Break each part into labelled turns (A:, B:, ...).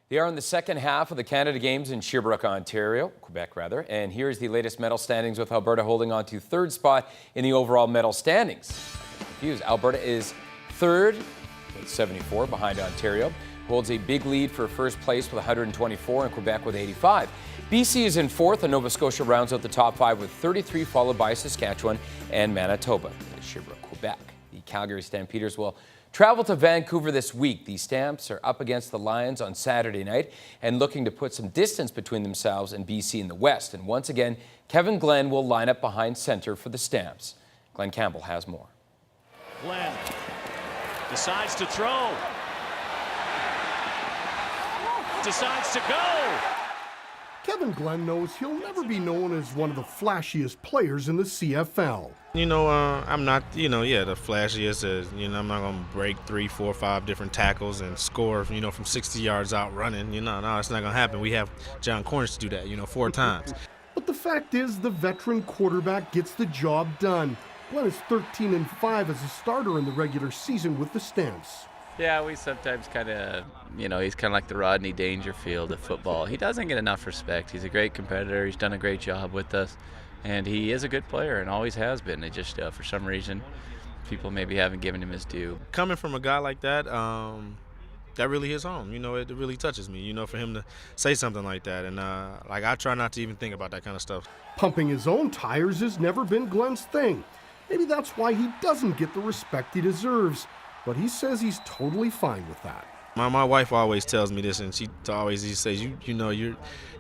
A: They are in the second half of the Canada Games in Sherbrooke, Ontario, Quebec rather, and here's the latest medal standings with Alberta holding on to third spot in the overall medal standings. Alberta is third with 74 behind Ontario, holds a big lead for first place with 124 and Quebec with 85. BC is in fourth and Nova Scotia rounds out the top five with 33, followed by Saskatchewan and Manitoba. Sherbrooke, Quebec. The Calgary Stampeders will travel to Vancouver this week. The Stamps are up against the Lions on Saturday night and looking to put some distance between themselves and BC in the West. And once again, Kevin Glenn will line up behind center for the Stamps. Glenn Campbell has more.
B: Glenn decides to throw. Decides to go.
C: Kevin Glenn knows he'll never be known as one of the flashiest players in the CFL.
D: I'm not, the flashiest. I'm not going to break 3, 4, 5 different tackles and score, from 60 yards out running. No, it's not going to happen. We have John Cornish to do that, 4 times.
C: But the fact is, the veteran quarterback gets the job done. Glenn is 13-5 as a starter in the regular season with the Stamps.
E: Yeah, we sometimes kind of, he's kind of like the Rodney Dangerfield of football. He doesn't get enough respect. He's a great competitor. He's done a great job with us. And he is a good player and always has been. It just, for some reason, people maybe haven't given him his due.
D: Coming from a guy like that, that really hits home. It really touches me, for him to say something like that. And, I try not to even think about that kind of stuff.
C: Pumping his own tires has never been Glenn's thing. Maybe that's why he doesn't get the respect he deserves. But he says he's totally fine with that.
D: My wife always tells me this, and she always says,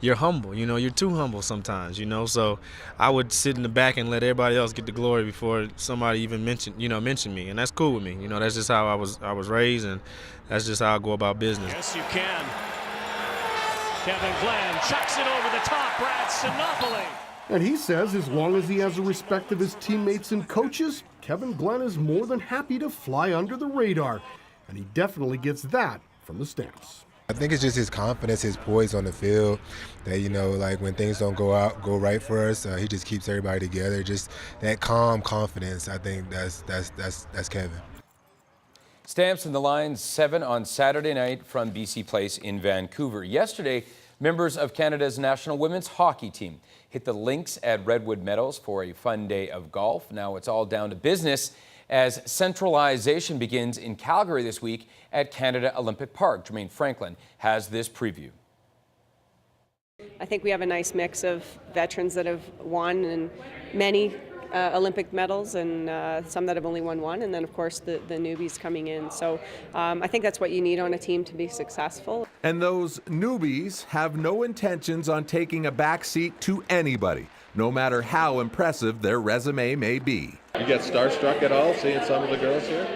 D: you're humble. You're too humble sometimes. So I would sit in the back and let everybody else get the glory before somebody even mention me, and that's cool with me. That's just how I was raised, and that's just how I go about business.
B: Yes, you can. Kevin Glenn chucks it over the top. Brad Sinopoli.
C: And he says as long as he has the respect of his teammates and coaches, Kevin Glenn is more than happy to fly under the radar. And he definitely gets that from the Stamps.
F: I think it's just his confidence, his poise on the field, that, when things don't go right for us, he just keeps everybody together. Just that calm confidence, I think that's Kevin.
A: Stamps and the Lions 7 on Saturday night from BC Place in Vancouver. Yesterday, members of Canada's national women's hockey team hit the links at Redwood Meadows for a fun day of golf. Now it's all down to business as centralization begins in Calgary this week at Canada Olympic Park. Jermaine Franklin has this preview.
G: I think we have a nice mix of veterans that have won and many Olympic medals and some that have only won one, and then of course the newbies coming in. So I think that's what you need on a team to be successful.
H: And those newbies have no intentions on taking a back seat to anybody, no matter how impressive their resume may be.
I: You get starstruck at all seeing some of the girls here?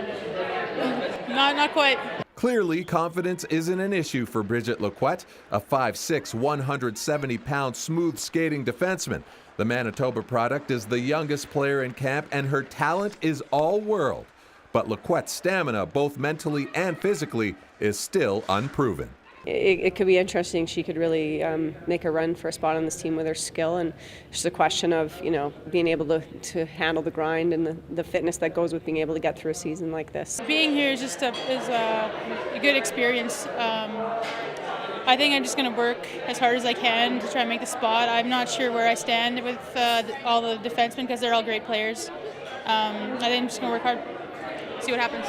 J: Not quite.
H: Clearly, confidence isn't an issue for Bridget Lacquette, a 5'6", 170-pound smooth skating defenseman. The Manitoba product is the youngest player in camp, and her talent is all world. But Lacquette's stamina, both mentally and physically, is still unproven.
G: It could be interesting. She could really make a run for a spot on this team with her skill, and it's just a question of being able to handle the grind and the fitness that goes with being able to get through a season like this.
J: Being here is just a good experience. I think I'm just going to work as hard as I can to try and make the spot. I'm not sure where I stand with all the defensemen because they're all great players. I think I'm just going to work hard, see what happens.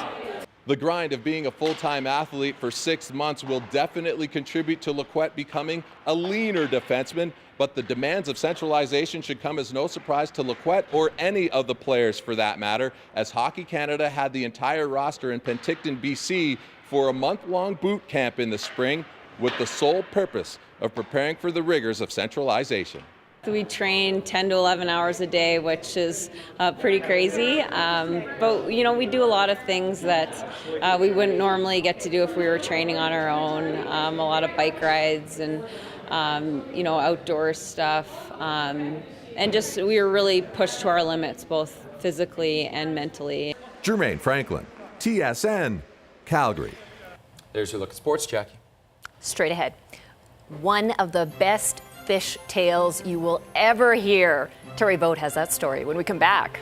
I: The grind of being a full-time athlete for 6 months will definitely contribute to Lacquette becoming a leaner defenseman, but the demands of centralization should come as no surprise to Lacquette or any of the players for that matter, as Hockey Canada had the entire roster in Penticton, BC for a month-long boot camp in the spring with the sole purpose of preparing for the rigors of centralization.
K: We train 10 to 11 hours a day, which is pretty crazy. But, we do a lot of things that we wouldn't normally get to do if we were training on our own. A lot of bike rides and, outdoor stuff. And just we were really pushed to our limits, both physically and mentally.
H: Jermaine Franklin, TSN, Calgary.
A: There's your look at sports, Jackie.
L: Straight ahead. One of the best fish tales you will ever hear. Terry Boat has that story when we come back.